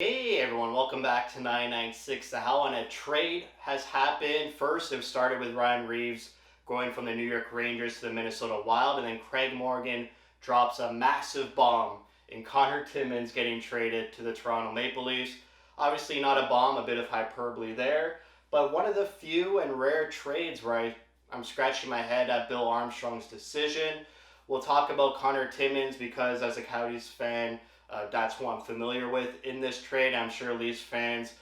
Hey everyone, welcome back to 996 The Howl. And a trade has happened. First, it started with Ryan Reaves going from the New York Rangers to the Minnesota Wild, and then Craig Morgan drops a massive bomb in Conor Timmins getting traded to the Toronto Maple Leafs. Obviously, not a bomb, a bit of hyperbole there, but one of the few and rare trades where I'm scratching my head at Bill Armstrong's decision. We'll talk about Conor Timmins because, as a Coyotes fan, that's who I'm familiar with in this trade. I'm sure Leafs fans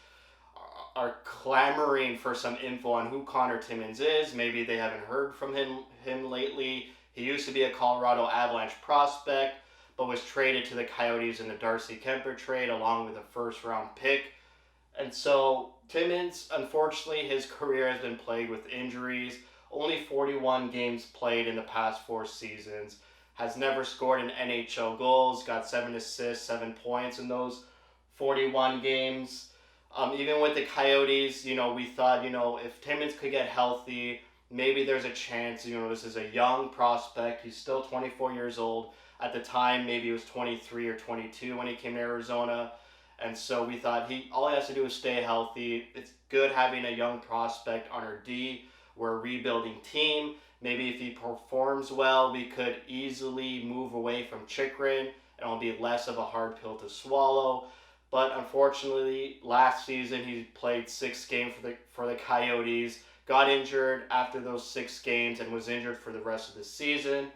are clamoring for some info on who Conor Timmins is. Maybe they haven't heard from him lately. He used to be a Colorado Avalanche prospect, but was traded to the Coyotes in the Darcy Kuemper trade along with a first-round pick. And so Timmins, unfortunately, his career has been plagued with injuries. Only 41 games played in the past 4 seasons. Has never scored in NHL goals. Got 7 assists, 7 points in those 41 games. Even with the Coyotes, we thought, if Timmins could get healthy, maybe there's a chance. This is a young prospect. He's still 24 years old. At the time, maybe he was 23 or 22 when he came to Arizona. And so we thought all he has to do is stay healthy. It's good having a young prospect on our D. We're a rebuilding team. Maybe if he performs well, we could easily move away from Chychrun, and it'll be less of a hard pill to swallow. But unfortunately, last season he played 6 games for the Coyotes, got injured after those 6 games, and was injured for the rest of the season.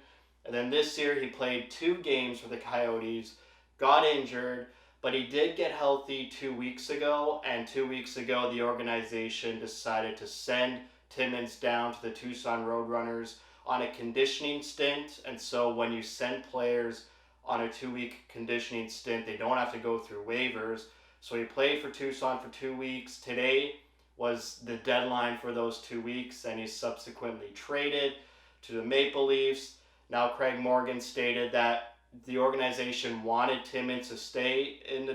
And then this year he played 2 games for the Coyotes, got injured, but he did get healthy 2 weeks ago, and 2 weeks ago the organization decided to send Timmins down to the Tucson Roadrunners on a conditioning stint. And so when you send players on a 2-week conditioning stint, they don't have to go through waivers. So he played for Tucson for 2 weeks. Today was the deadline for those 2 weeks, and he's subsequently traded to the Maple Leafs. Now Craig Morgan stated that the organization wanted Timmins to stay in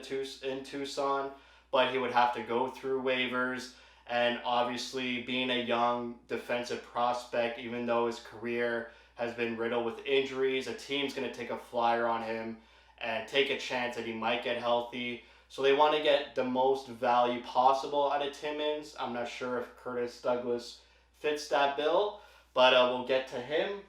Tucson, but he would have to go through waivers. And obviously, being a young defensive prospect, even though his career has been riddled with injuries, a team's going to take a flyer on him and take a chance that he might get healthy. So they want to get the most value possible out of Timmins. I'm not sure if Curtis Douglas fits that bill, but we'll get to him.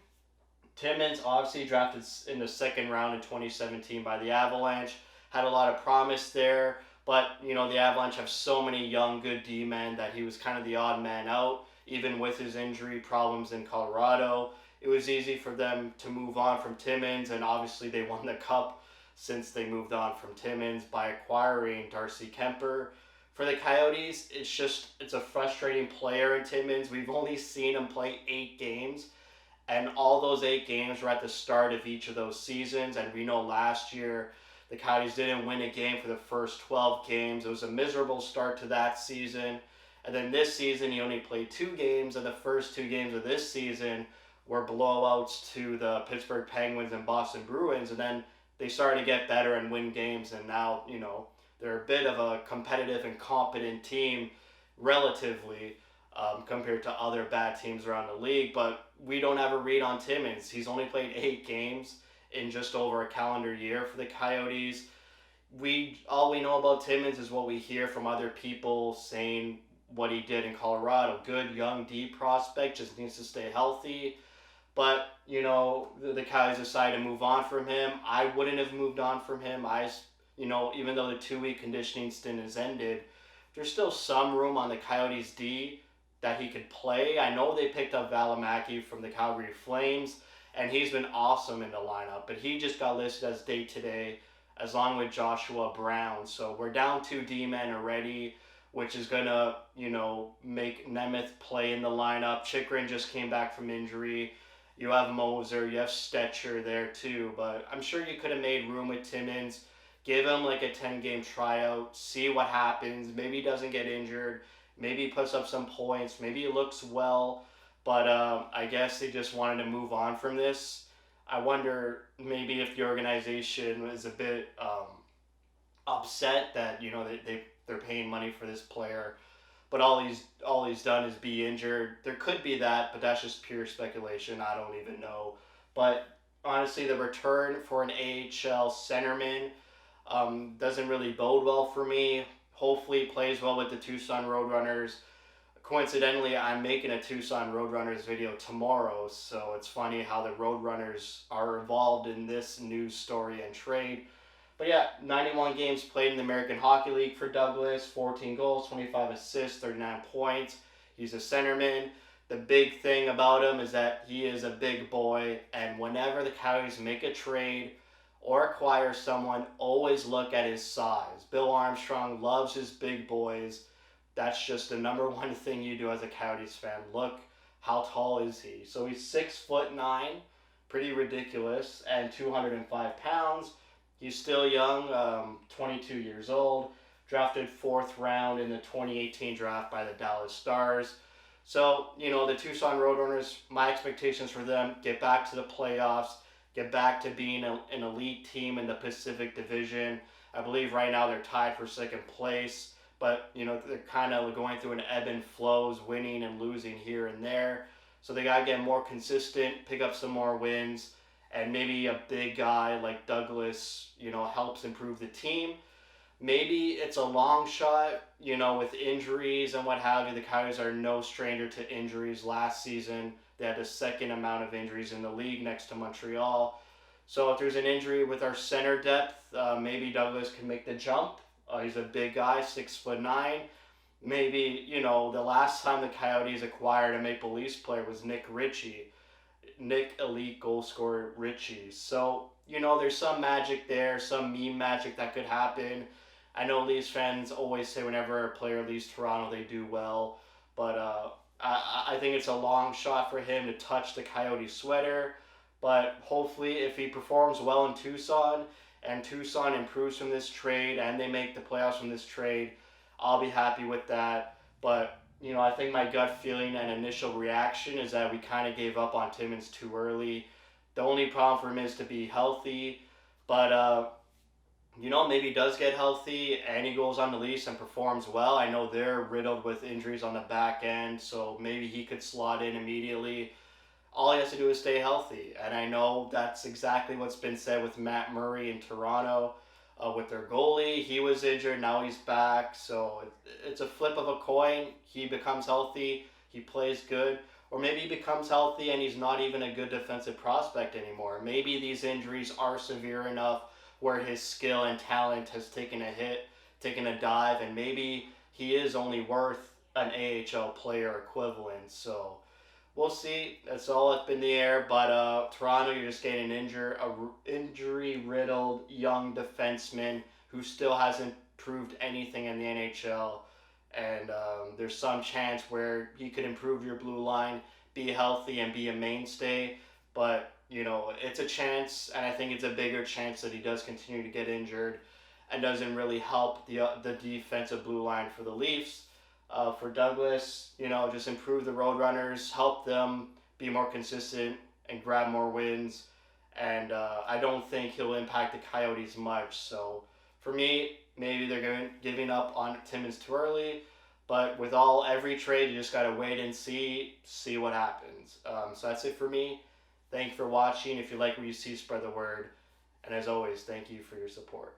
Timmins, obviously drafted in the second round in 2017 by the Avalanche, had a lot of promise there. But, the Avalanche have so many young, good D-men that he was kind of the odd man out. Even with his injury problems in Colorado, it was easy for them to move on from Timmins, and obviously they won the Cup since they moved on from Timmins by acquiring Darcy Kuemper. For the Coyotes, it's a frustrating player in Timmins. We've only seen him play 8 games, and all those 8 games were at the start of each of those seasons, and we know last year the Coyotes didn't win a game for the first 12 games. It was a miserable start to that season. And then this season, he only played 2 games, and the first 2 games of this season were blowouts to the Pittsburgh Penguins and Boston Bruins. And then they started to get better and win games, and now, they're a bit of a competitive and competent team, relatively, compared to other bad teams around the league. But we don't have a read on Timmins. He's only played 8 games in just over a calendar year for the Coyotes. All we know about Timmins is what we hear from other people saying what he did in Colorado. Good young D prospect, just needs to stay healthy. But, the Coyotes decided to move on from him. I wouldn't have moved on from him. Even though the 2-week conditioning stint has ended, there's still some room on the Coyotes D that he could play. I know they picked up Valimaki from the Calgary Flames, and he's been awesome in the lineup, but he just got listed as day-to-day as long with Joshua Brown. So we're down 2 D-men already, which is going to, make Nemeth play in the lineup. Chychrun just came back from injury. You have Moser, you have Stetcher there too, but I'm sure you could have made room with Timmins. Give him like a 10-game tryout, see what happens. Maybe he doesn't get injured. Maybe he puts up some points. Maybe he looks well. But I guess they just wanted to move on from this. I wonder maybe if the organization was a bit upset that they're paying money for this player, but all he's done is be injured. There could be that, but that's just pure speculation. I don't even know. But honestly, the return for an AHL centerman, Doesn't really bode well for me. Hopefully, plays well with the Tucson Roadrunners. Coincidentally, I'm making a Tucson Roadrunners video tomorrow, so it's funny how the Roadrunners are involved in this news story and trade. But yeah, 91 games played in the American Hockey League for Douglas, 14 goals, 25 assists, 39 points. He's a centerman. The big thing about him is that he is a big boy, and whenever the Coyotes make a trade or acquire someone, always look at his size. Bill Armstrong loves his big boys. That's just the number one thing you do as a Coyotes fan. Look, how tall is he? So he's 6'9", pretty ridiculous, and 205 pounds. He's still young, 22 years old. Drafted 4th round in the 2018 draft by the Dallas Stars. So, the Tucson Roadrunners, my expectations for them, get back to the playoffs, get back to being an elite team in the Pacific Division. I believe right now they're tied for second place, but, they're kind of going through an ebb and flows, winning and losing here and there. So they got to get more consistent, pick up some more wins, and maybe a big guy like Douglas, helps improve the team. Maybe it's a long shot, with injuries and what have you. The Coyotes are no stranger to injuries. Last season, they had the second amount of injuries in the league next to Montreal. So if there's an injury with our center depth, maybe Douglas can make the jump. He's a big guy, 6'9". Maybe, the last time the Coyotes acquired a Maple Leafs player was Nick Ritchie. Nick Elite goal scorer Ritchie. So, there's some magic there, some meme magic that could happen. I know Leafs fans always say whenever a player leaves Toronto, they do well. But I think it's a long shot for him to touch the Coyote sweater. But hopefully, if he performs well in Tucson, and Tucson improves from this trade, and they make the playoffs from this trade, I'll be happy with that. But, I think my gut feeling and initial reaction is that we kind of gave up on Timmins too early. The only problem for him is to be healthy. But, maybe he does get healthy and he goes on the Leafs and performs well. I know they're riddled with injuries on the back end, so maybe he could slot in immediately. All he has to do is stay healthy. And I know that's exactly what's been said with Matt Murray in Toronto with their goalie. He was injured, now he's back. So it's a flip of a coin. He becomes healthy, he plays good. Or maybe he becomes healthy and he's not even a good defensive prospect anymore. Maybe these injuries are severe enough where his skill and talent has taken a hit, taken a dive, and maybe he is only worth an AHL player equivalent. So we'll see. That's all up in the air. But Toronto, you're just getting an injury-riddled young defenseman who still hasn't proved anything in the NHL. And there's some chance where he could improve your blue line, be healthy, and be a mainstay. But, it's a chance, and I think it's a bigger chance that he does continue to get injured and doesn't really help the defensive blue line for the Leafs. For Douglas, just improve the Roadrunners, help them be more consistent and grab more wins. And I don't think he'll impact the Coyotes much. So for me, maybe they're giving up on Timmins too early. But with every trade, you just got to wait and see what happens. So that's it for me. Thank you for watching. If you like what you see, spread the word. And as always, thank you for your support.